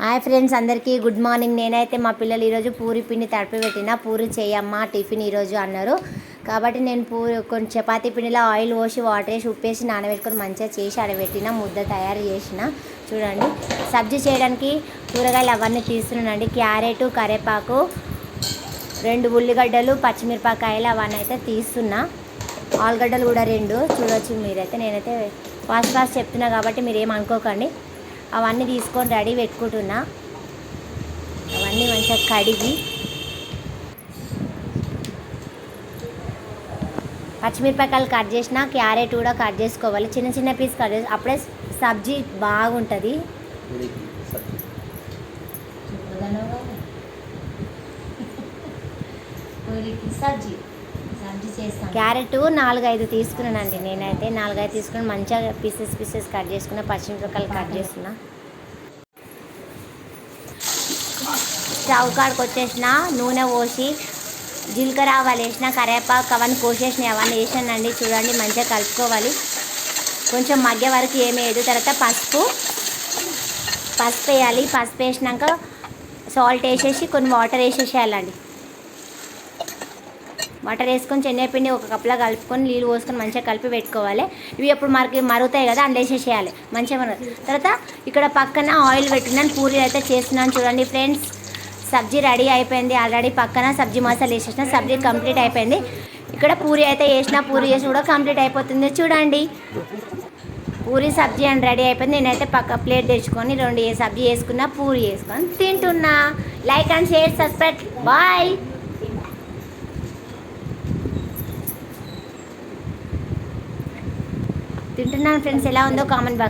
Hi friends, అందరికీ good morning. నేనైతే మా పిల్లలు ఈరోజు పూరి పిండి తడిపి పెట్టిన, పూరి చేయమ్మా టిఫిన్ ఈరోజు అన్నారు. కాబట్టి నేను కొంచెం చపాతీ పిండిలో ఆయిల్ పోసి వాటర్ వేసి ఉప్పేసి నానబెట్టుకొని మంచిగా చేసి ఆడబెట్టిన, ముద్ద తయారు చేసిన. చూడండి, సబ్జీ చేయడానికి కూరగాయలు అవన్నీ తీస్తున్నానండి. క్యారెట్, కరివేపాకు, 2 ఉల్లిగడ్డలు, పచ్చిమిరపకాయలు అవన్నీ అయితే తీస్తున్నా. ఆలుగడ్డలు కూడా 2 చూడవచ్చు మీరైతే. నేనైతే ఫాస్ట్ చెప్తున్నా కాబట్టి మీరు ఏమనుకోకండి. అవన్నీ తీసుకొని రెడీ పెట్టుకుంటున్నా. అవన్నీ మంచిగా కడిగి పచ్చిమిరపకాయలు కట్ చేసిన, క్యారెట్ కూడా కట్ చేసుకోవాలి. చిన్న చిన్న పీస్ కట్ చేసి అప్పుడే సబ్జీ బాగుంటుంది. క్యారెట్ 4-5 తీసుకున్నానండి. నేనైతే 4-5 తీసుకుని మంచిగా పీసెస్ కట్ చేసుకున్నా. పచ్చిమిరపకాయలు కట్ చేస్తున్నా. స్టవ్ కాడికి వచ్చేసిన, నూనె పోసి జీలకర్ర ఆవాలు వేసిన, కరివేపాకు అవన్నీ కోసేసిన, అవన్నీ వేసానండి. చూడండి, మంచిగా కలుపుకోవాలి. కొంచెం మధ్య వరకు ఏమి వేయదు. తర్వాత పసుపు వేయాలి. పసుపు వేసినాక సాల్ట్ వేసేసి కొన్ని వాటర్ వేసేసేయాలండి. వాటర్ వేసుకొని శనగపిండి ఒక కప్లో కలుపుకొని నీళ్ళు పోసుకొని మంచిగా కలిపి పెట్టుకోవాలి. ఇవి ఎప్పుడు మరుగుతాయి కదా, అందులో వేసేసేయాలి. మంచిగా తర్వాత ఇక్కడ పక్కన ఆయిల్ పెట్టినాను, పూరీలు అయితే చేస్తున్నాను. చూడండి ఫ్రెండ్స్, సబ్జీ రెడీ అయిపోయింది ఆల్రెడీ. పక్కన సబ్జీ మసాలా వేసేసిన, సబ్జీ కంప్లీట్ అయిపోయింది. ఇక్కడ పూరీ అయితే పూరీ చేసి కూడా కంప్లీట్ అయిపోతుంది. చూడండి, పూరీ సబ్జీ అని రెడీ అయిపోయింది. నేనైతే పక్క ప్లేట్ తెచ్చుకొని 2 సబ్జీ వేసుకున్నా, పూరీ వేసుకొని తింటున్నా. Like and share, subscribe. Bye. తింటున్నాను ఫ్రెండ్స్. ఎలా ఉందో కామెంట్ బాక్స్